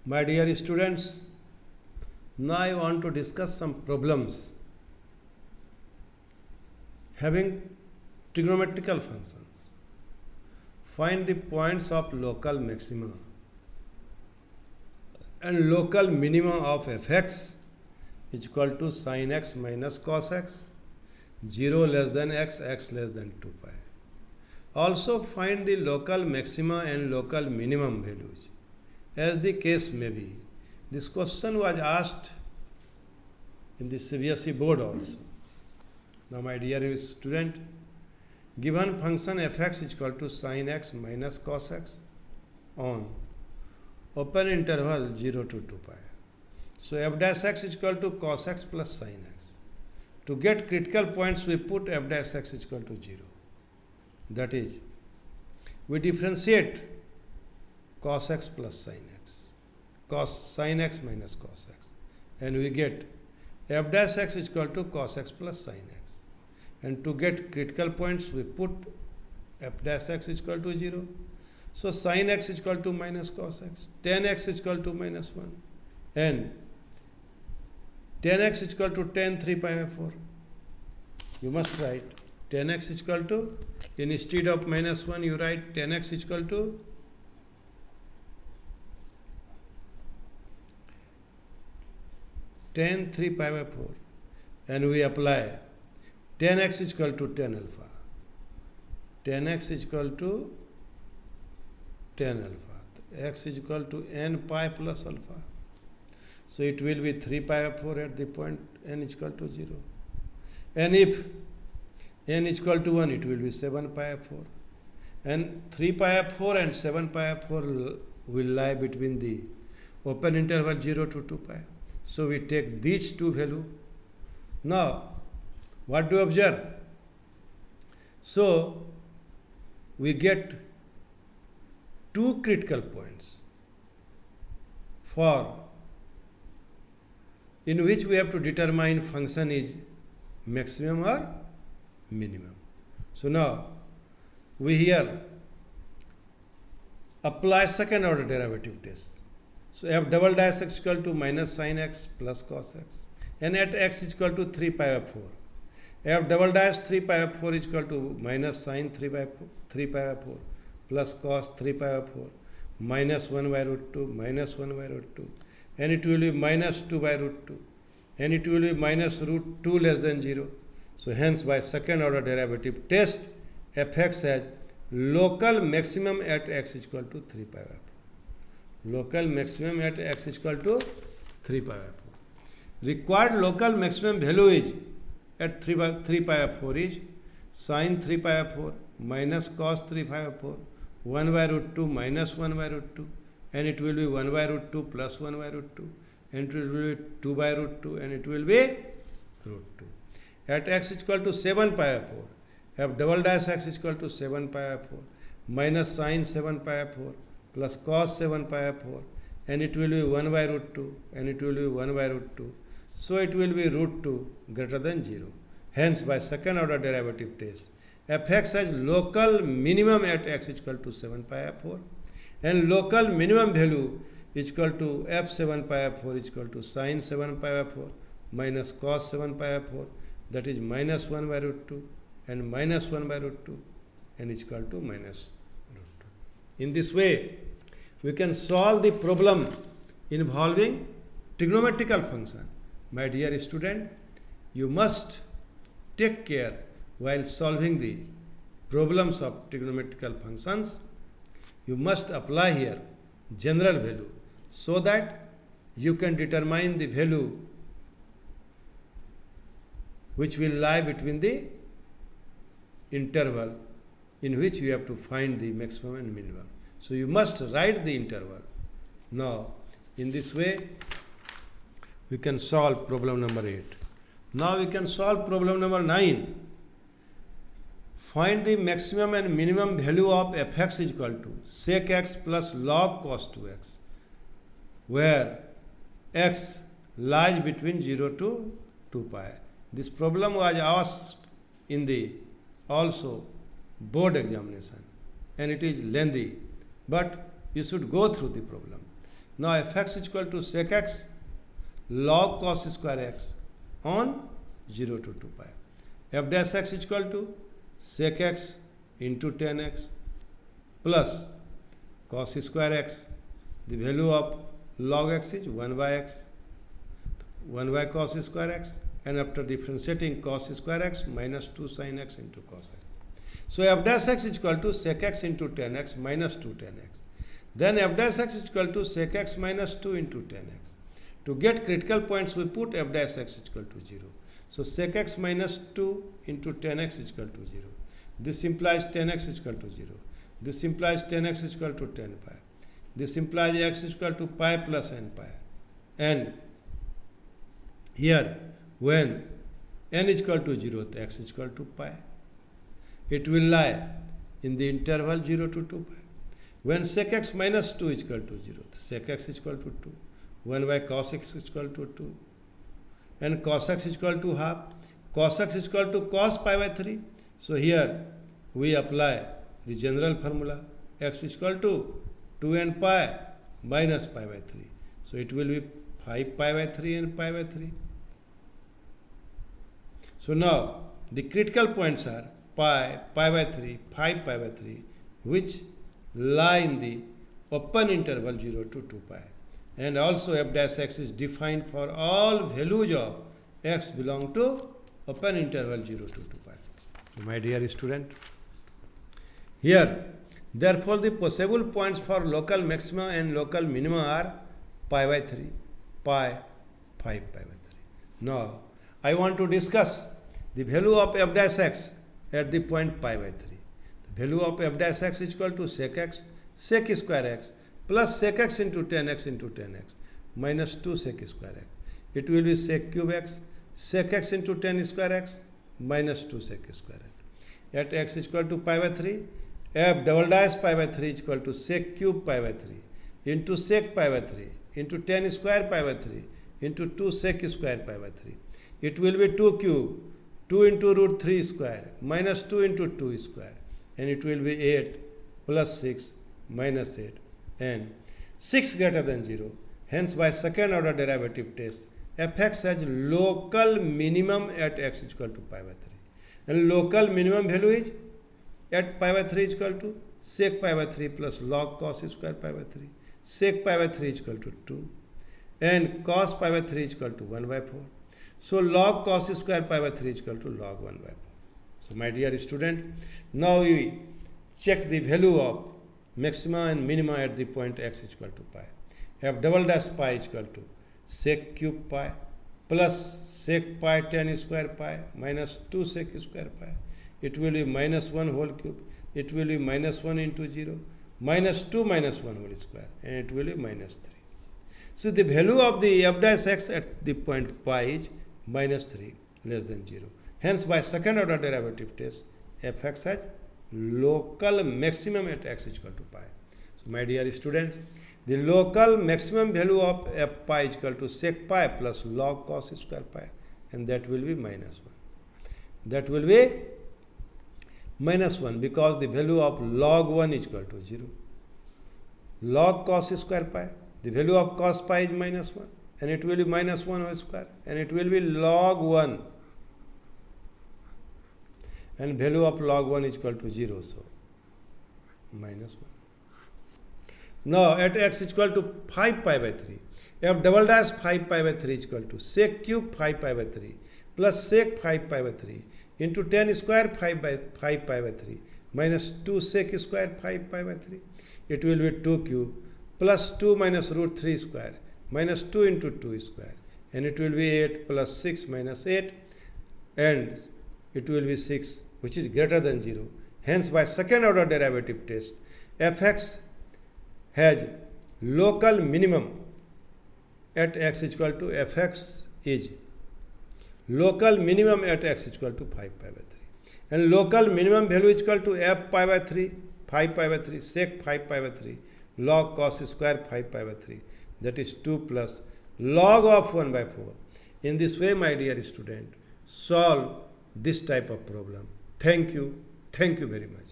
My dear students, now I want to discuss some problems having trigonometrical functions. Find the points of local maxima and local minimum of fx is equal to sin x minus cos x, 0 less than x, x less than 2 pi. Also find the local maxima and local minimum values, as the case may be. This question was asked in the CBSE board also. Now, my dear student, given function fx is equal to sin x minus cos x on open interval 0 to 2 pi. So, f dash x is equal to cos x plus sin x. To get critical points, we put f dash x is equal to 0. That is, we differentiate cos x plus sin x, sin x minus cos x, and we get f dash x is equal to cos x plus sin x. And to get critical points, we put f dash x is equal to 0. So sin x is equal to minus cos x, tan x is equal to minus 1, and tan x is equal to tan 3 pi by 4. You must write tan x is equal to, instead of minus 1, you write tan x is equal to tan 3 pi by 4, and we apply tan x is equal to tan alpha. Tan x is equal to tan alpha. X is equal to n pi plus alpha. So it will be 3 pi by 4 at the point n is equal to 0. And if n is equal to 1, it will be 7 pi by 4. And 3 pi by 4 and 7 pi by 4 will lie between the open interval 0 to 2 pi. So we take these two values. Now, what do you observe? So, we get two critical points for in which we have to determine function is maximum or minimum. So now, we here apply second order derivative test. So f double dash x equal to minus sin x plus cos x, and at x is equal to 3 pi by 4. F double dash 3 pi by 4 is equal to minus sin 3 pi by 4 plus cos 3 pi by 4 minus 1 by root 2 minus 1 by root 2, and it will be minus 2 by root 2, and it will be minus root 2 less than 0. So hence by second order derivative test, fx has local maximum at x is equal to 3 pi by 4. Local maximum at x is equal to 3 pi by 4. Required local maximum value is at 3 pi by 4 is sin 3 pi by 4 minus cos 3 pi by 4, 1 by root 2 minus 1 by root 2, and it will be 1 by root 2 plus 1 by root 2, and it will be 2 by root 2, and it will be root 2. At x is equal to 7 pi by 4, f double dash x is equal to 7 pi by 4 minus sin 7 pi by 4 plus cos 7 pi by 4, and it will be 1 by root 2, and it will be 1 by root 2. So it will be root 2 greater than 0. Hence, by second order derivative test, fx has local minimum at x is equal to 7 pi by 4, and local minimum value is equal to f 7 pi by 4 is equal to sin 7 pi by 4 minus cos 7 pi by 4, that is minus 1 by root 2 and minus 1 by root 2, and is equal to minus root 2. In this way, we can solve the problem involving trigonometrical function. My dear student, you must take care while solving the problems of trigonometrical functions. You must apply here general value so that you can determine the value which will lie between the interval in which you have to find the maximum and minimum. So you must write the interval. Now, in this way, we can solve problem number 8. Now we can solve problem number 9. Find the maximum and minimum value of fx is equal to sec x plus log cos 2x, where x lies between 0 to 2 pi. This problem was asked in the also board examination, and it is lengthy, but you should go through the problem. Now fx is equal to sec x log cos square x on 0 to 2 pi. F dash x is equal to sec x into tan x plus cos square x. The value of log x is 1 by x, 1 by cos square x, and after differentiating cos square x minus 2 sin x into cos x. So f dash x is equal to sec x into tan x minus 2 tan x. Then f dash x is equal to sec x minus 2 into tan x. To get critical points, we put f dash x is equal to 0. So sec x minus 2 into tan x is equal to 0. This implies tan x is equal to 0. This implies tan x is equal to tan pi. This implies x is equal to pi plus n pi. And here, when n is equal to 0, x is equal to pi. It will lie in the interval 0 to 2 pi. When sec x minus 2 is equal to 0, sec x is equal to 2. 1 by cos x is equal to 2. And cos x is equal to half. Cos x is equal to cos pi by 3. So here we apply the general formula. X is equal to 2n pi minus pi by 3. So it will be 5 pi by 3 and pi by 3. So now the critical points are pi, pi by 3, 5 pi by 3, which lie in the open interval 0 to 2 pi. And also f dash x is defined for all values of x belong to open interval 0 to 2 pi. So my dear student, here therefore the possible points for local maxima and local minima are pi by 3, pi, 5 pi by 3. Now I want to discuss the value of f dash x at the point pi by 3. The value of f dash x is equal to sec x, sec square x plus sec x into tan x minus 2 sec square x. It will be sec cube x into tan square x minus 2 sec square x. At x is equal to pi by 3, f double dash pi by 3 is equal to sec cube pi by 3 into sec pi by 3 into tan square pi by 3 into 2 sec square pi by 3. It will be 2 cube, 2 into root 3 square minus 2 into 2 square, and it will be 8 plus 6 minus 8, and 6 greater than 0. Hence by second order derivative test, fx has local minimum at x is equal to pi by 3. And local minimum value is at pi by 3 is equal to sec pi by 3 plus log cos square pi by 3. Sec pi by 3 is equal to 2. And cos pi by 3 is equal to 1 by 4. So log cos square pi by 3 is equal to log 1 by 4. So my dear student, now we check the value of maxima and minima at the point x is equal to pi. F double dash pi is equal to sec cube pi plus sec pi tan square pi minus 2 sec square pi. It will be minus 1 whole cube. It will be minus 1 into 0, minus 2 minus 1 whole square, and it will be minus 3. So the value of the f dash x at the point pi is minus 3 less than 0. Hence by second order derivative test, fx has local maximum at x is equal to pi. So my dear students, the local maximum value of f pi is equal to sec pi plus log cos square pi, and that will be minus 1. That will be minus 1 because the value of log 1 is equal to 0. Log cos square pi, the value of cos pi is minus 1, and it will be minus 1 whole square, and it will be log 1, and value of log 1 is equal to 0, so minus 1. Now at x is equal to 5 pi by 3, f double dash 5 pi by 3 is equal to sec cube 5 pi by 3 plus sec 5 pi by 3 into tan square 5 pi by 3 minus 2 sec square 5 pi by 3. It will be 2 cube plus 2 minus root 3 square minus 2 into 2 square, and it will be 8 plus 6 minus 8, and it will be 6, which is greater than 0. Hence by second order derivative test, fx has local minimum at x is equal to fx is local minimum at x is equal to 5 pi by 3, and local minimum value is equal to f pi by 3, 5 pi by 3, sec 5 pi by 3, log cos square 5 pi by 3, that is 2 plus log of 1 by 4. In this way, my dear student, solve this type of problem. Thank you very much.